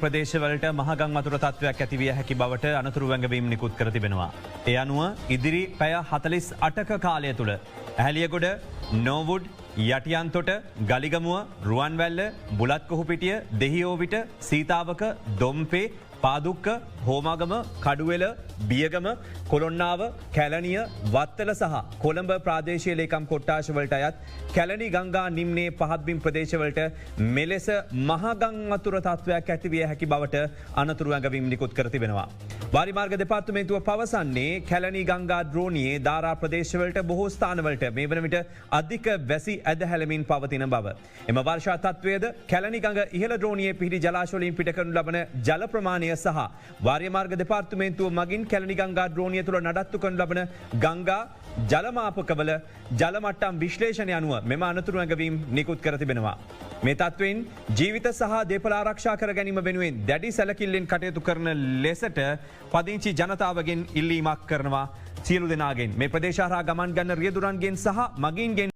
ප්‍රදේශවලට මහගං වතුර තත්ත්වයක් ඇතිවිය හැකි බවට අනතුරු වැඟවීම් නිකුත් කර තිබෙනවා. ඒ අනුව ඉදිරි පැය 48ක කාලය තුළ ඇහැලියගොඩ, නෝවුඩ්, යටියන්තොට, ගලිගමුව, රුවන්වැල්ල, බුලත්කොහුපිටිය, දෙහියෝවිට, සීතාවක, දොම්පේ, පාදුක්ක, හෝමාගම, කඩුවෙල, බියගම, කොළොන්නාව, කැලණිය, වත්තල සහ කොළඹ ප්‍රාදේශීය ලේකම් කොට්ටාශවලට අයත් කැලණි ගංගා නිම්නයේ පහත්බිම් ප්‍රදේශවලට මෙලෙස මහගං වතුර තත්ත්වයක් ඇතිවිය හැකි බවට අනතුරු වැඟවීම් නිකුත් කර තිබෙනවා. වාරිමාර්ග දෙපාර්තමේන්තුව පවසන්නේ කැලණි ගංගා ද්‍රෝණියේ දාරා ප්‍රදේශවලට බොහෝ ස්ථානවලට මේ වන විට අධික වැසි ඇදහැලමින් පවතින බව. එම වර්ෂා තත්ත්වයේද කැලණි ගඟ ඉහළ ද්‍රෝණියේ පිහිටි ජලාශවලින් පිට කරනු ලබන ජල ප්‍රමාණය සහ වාරිමාර්ග දෙපාර්තමේන්තුව මගින් කැලණි ගංගා ද්‍රෝණිය තුළ නඩත්තු කරනු ලබන ගංගා ජලමාපකවල ජලමට්ටම් විශ්ලේෂණය අනුව මෙම අනතුරු වැඟවීම් නිකුත් කර තිබෙනවා. මේ තත්ත්වයෙන් ජීවිත සහ දේපල ආරක්ෂා කර ගැනීම වෙනුවෙන් දැඩි සැලකිල්ලෙන් කටයුතු කරන ලෙසට පදිංචි ජනතාවගෙන් ඉල්ලීමක් කරනවා සියලු දෙනාගෙන් මේ ප්‍රදේශ හරහා ගමන් ගන්න රියදුරන්ගෙන් සහ මගින්ගෙන්